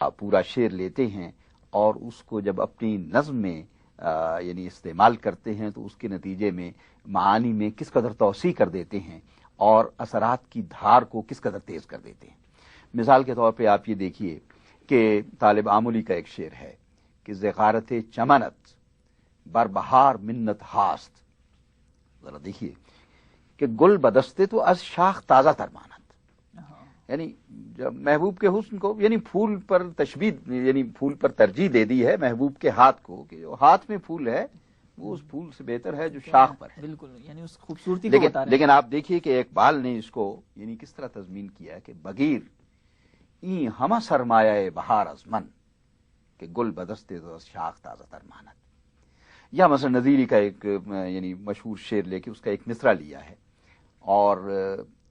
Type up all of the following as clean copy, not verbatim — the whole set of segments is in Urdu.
پورا شعر لیتے ہیں اور اس کو جب اپنی نظم میں یعنی استعمال کرتے ہیں تو اس کے نتیجے میں معانی میں کس قدر توسیع کر دیتے ہیں اور اثرات کی دھار کو کس قدر تیز کر دیتے ہیں۔ مثال کے طور پہ آپ یہ دیکھیے کہ طالب آملی کا ایک شعر ہے کہ زغارت چمنت بر بہار منت ہاست، ذرا دیکھیے کہ گل بدستے تو از شاخ تازہ تر مانت، یعنی جب محبوب کے حسن کو یعنی پھول پر تشبیہ یعنی پھول پر ترجیح دے دی ہے محبوب کے ہاتھ کو کہ جو ہاتھ میں پھول ہے وہ اس پھول سے بہتر ہے جو شاخ پر ہے، بالکل، یعنی اس خوبصورتی کو بتا رہے ہیں۔ لیکن آپ دیکھیے کہ اقبال نے اس کو یعنی کس طرح تضمین کیا ہے کہ بغیر این ہمہ سرمایہ بہار از من کہ گل بدستے تو شاخ تازہ تر مانت۔ یا مثلا نظیری کا ایک یعنی مشہور شعر لے کے اس کا ایک مصرع لیا ہے، اور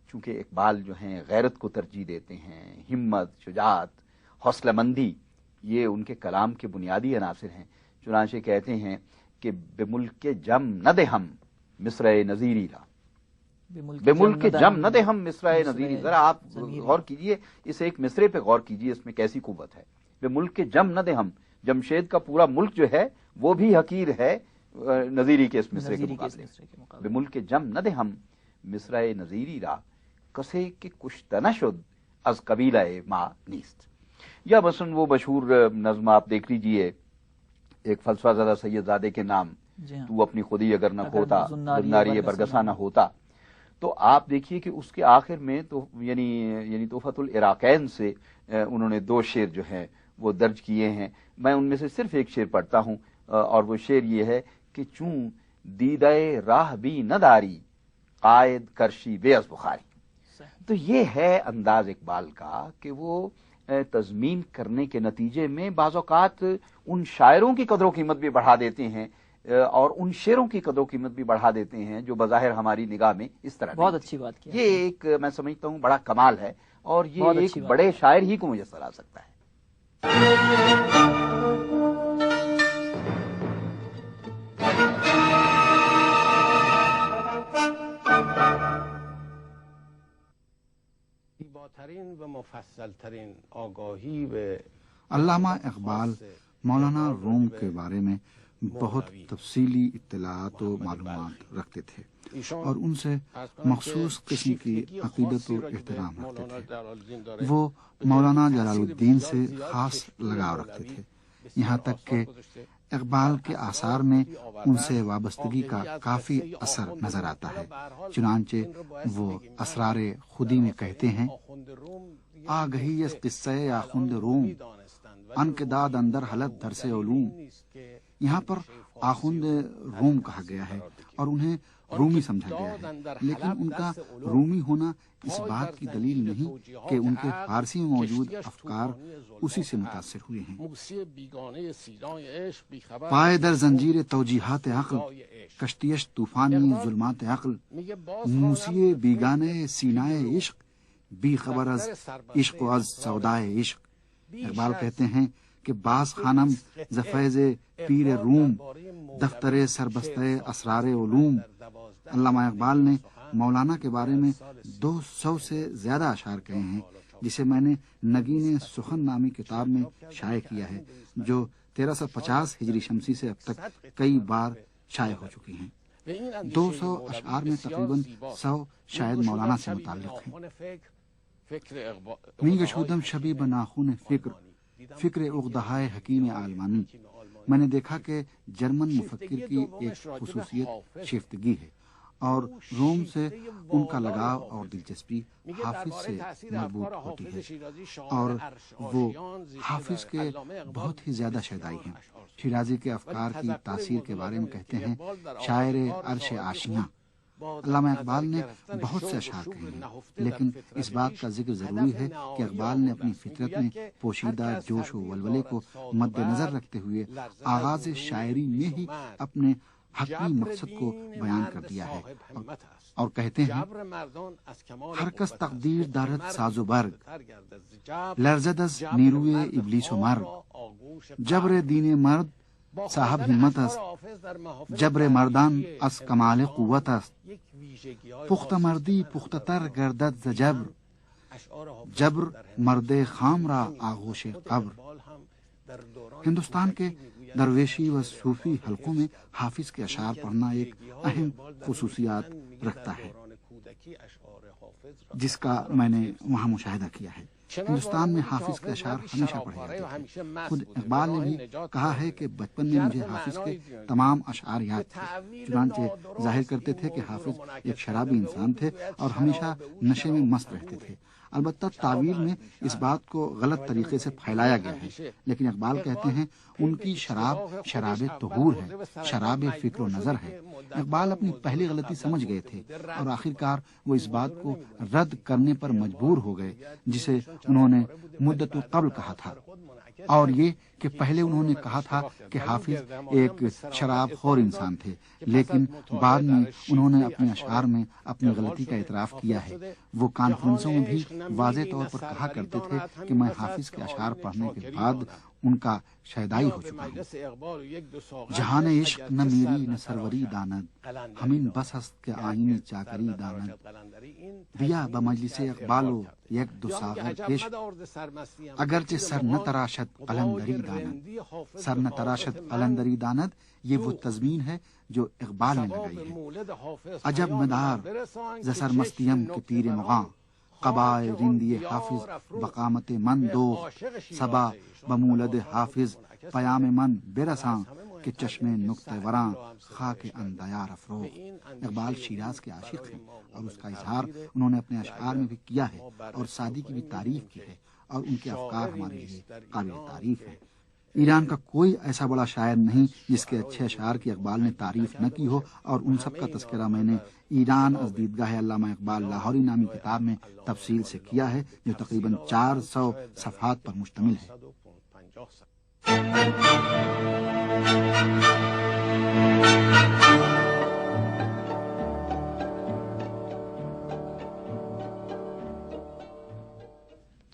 چونکہ اقبال جو ہیں غیرت کو ترجیح دیتے ہیں، ہمت، شجاعت، حوصلہ مندی یہ ان کے کلام کے بنیادی عناصر ہیں، چنانچہ کہتے ہیں کہ بے ملک جم نہ دے ہم مصرع نظیری را، بے ملک جم نہ دے ہم مصرع نظیری۔ ذرا آپ غور کیجئے اس ایک مصرے پہ غور کیجئے، اس میں کیسی قوت ہے۔ بے ملک جم نہ دے ہم، جمشید کا پورا ملک جو ہے وہ بھی حقیر ہے نظیری کے اس مصرے کے مقابلے۔ بے ملک جم نہ دے ہم مصرع نظیری را کسے کہ کشتہ نشد از قبیلہ ما نیست۔ یا مثلا وہ مشہور نظم آپ دیکھ لیجئے ایک فلسفہ زدہ سید زادے کے نام، تو اپنی خودی اگر نہ کھوتا زناری برگسا نہ ہوتا، تو آپ دیکھیے کہ اس کے آخر میں تو یعنی تحفۃ العراقین سے انہوں نے دو شعر جو ہیں وہ درج کیے ہیں۔ میں ان میں سے صرف ایک شعر پڑھتا ہوں، اور وہ شعر یہ ہے کہ چون دیدہ راہ بھی نہ داری قائد کرشی بے از بخاری۔ تو یہ ہے انداز اقبال کا کہ وہ تضمین کرنے کے نتیجے میں بعض اوقات ان شاعروں کی قدر و قیمت بھی بڑھا دیتے ہیں اور ان شعروں کی قدر و قیمت بھی بڑھا دیتے ہیں جو بظاہر ہماری نگاہ میں اس طرح بہت اچھی بات کی۔ یہ ایک میں سمجھتا ہوں بڑا کمال ہے، اور یہ ایک بڑے شاعر ہی کو میسر آ سکتا ہے۔ علامہ اقبال مولانا روم کے بارے میں بہت تفصیلی اطلاعات و معلومات رکھتے تھے اور ان سے مخصوص قسم کی عقیدت و احترام رکھتے تھے۔ وہ مولانا جلال الدین سے خاص لگاؤ رکھتے تھے، یہاں تک کہ اقبال کے آثار میں ان سے وابستگی کا کافی اثر نظر آتا ہے۔ چنانچہ وہ اسرار خودی میں کہتے ہیں: آگہی اس قصہ آخوند روم ان کے داد اندر حلت درس علوم۔ یہاں پر آخوند روم کہا گیا ہے اور انہیں رومی سمجھا گیا ہے، لیکن ان کا رومی ہونا اس بات کی دلیل نہیں کہ ان کے فارسی میں موجود افکار اسی سے متاثر ہوئے ہیں۔ پائے در زنجیر توجیحات عقل کشتیش طوفانی ظلمات عقل، موسی بیگانے سینائے عشق بی خبر از عشق و از سودائے عشق۔ اقبال کہتے ہیں کہ باز خانم ز فیض پیر روم دفتر سربستہ اسرار علوم۔ علامہ اقبال نے مولانا کے بارے میں 200 سے زیادہ اشعار کہے ہیں، جسے میں نے نگین سخن نامی کتاب میں شائع کیا ہے، جو 1350 ہجری شمسی سے اب تک کئی بار شائع ہو چکی ہیں۔ 200 اشعار میں تقریباً 100 شاید مولانا سے متعلق ہیں۔ می گشودم شبی بناخون فکر عقدہائے حکیم عالمانی۔ میں نے دیکھا کہ جرمن مفکر کی ایک خصوصیت شیفتگی ہے، اور روم سے ان کا لگاؤ اور دلچسپی حافظ سے مربوط ہوتی ہے، اور وہ حافظ کے بہت ہی زیادہ شیدائی ہیں۔ شیرازی کے افکار کی تاثیر کے بارے میں کہتے ہیں: شاعر عرش آشیاں۔ علامہ اقبال نے بہت سے اشعار کہے ہیں، لیکن اس بات کا ذکر ضروری ہے کہ اقبال نے اپنی فطرت میں پوشیدہ جوش و ولولے کو مد نظر رکھتے ہوئے آغاز شاعری میں ہی اپنے حقیقی مقصد کو بیان کر دیا ہے، اور کہتے ہیں: ہر کس تقدیر دارد ساز و برگ لرزد از نیروی ابلیس و مرگ، جبر دین مرد صاحب ہمت است، جبر مردان از کمال قوت است، پختہ مردی پختہ تر گردد ز جبر، جبر مرد خام را آغوش قبر۔ ہندوستان کے درویشی و صوفی حلقوں میں حافظ کے اشعار پڑھنا ایک اہم خصوصیات رکھتا ہے، جس کا میں نے وہاں مشاہدہ کیا ہے۔ ہندوستان میں حافظ کے اشعار ہمیشہ پڑھے جاتے تھے۔ خود اقبال نے بھی کہا ہے کہ بچپن میں مجھے حافظ کے تمام اشعار یاد تھے، چنانچہ ظاہر کرتے تھے کہ حافظ ایک شرابی انسان تھے اور ہمیشہ نشے میں مست رہتے تھے۔ البتہ تعویل میں اس بات کو غلط طریقے سے پھیلایا گیا ہے، لیکن اقبال کہتے ہیں ان کی شراب شراب طہور ہے، شراب فکر و نظر ہے۔ اقبال اپنی پہلی غلطی سمجھ گئے تھے اور آخرکار وہ اس بات کو رد کرنے پر مجبور ہو گئے جسے انہوں نے مدت قبل کہا تھا، اور یہ کہ پہلے انہوں نے کہا تھا کہ حافظ ایک شراب خور انسان تھے، لیکن بعد میں انہوں نے اپنے اشعار میں اپنی غلطی کا اعتراف کیا ہے۔ وہ کانفرنسوں میں بھی واضح طور پر کہا کرتے تھے کہ میں حافظ کے اشعار پڑھنے کے بعد ان کا شیدائی ہو چکا ہوں۔ جہان عشق نہ میری نہ سروری داند، ہمین بس ہست کے آئینی چاکری داند، بیا بمجلس اقبالو یک دو ساغر کش، اگرچہ سر نہ تراشد قلندری داند۔ سر نہ تراشد قلندری داند، یہ وہ تضمین ہے جو اقبال نے لگائی ہے۔ عجب مدار ز سرمستیم کے پیر مغاں، قبائے رندی حافظ بقامت من دوخ، صبا بمولد حافظ پیام من برساں، کہ چشم نقطہ وراں خاک اندیار افروخ۔ اقبال شیراز کے عاشق ہیں اور اس کا اظہار انہوں نے اپنے اشعار میں بھی کیا ہے، اور سعدی کی بھی تعریف کی ہے، اور ان کے افکار ہمارے لیے قابل تعریف ہیں۔ ایران کا کوئی ایسا بڑا شاعر نہیں جس کے اچھے اشعار کی اقبال نے تعریف نہ کی ہو، اور ان سب کا تذکرہ میں نے ایران از دیدگاہ علامہ اقبال لاہوری نامی کتاب میں تفصیل سے کیا ہے، جو تقریباً 400 صفحات پر مشتمل ہے۔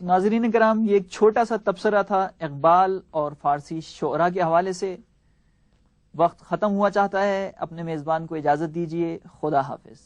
ناظرین کرام، یہ ایک چھوٹا سا تبصرہ تھا اقبال اور فارسی شعراء کے حوالے سے۔ وقت ختم ہوا چاہتا ہے، اپنے میزبان کو اجازت دیجیے۔ خدا حافظ۔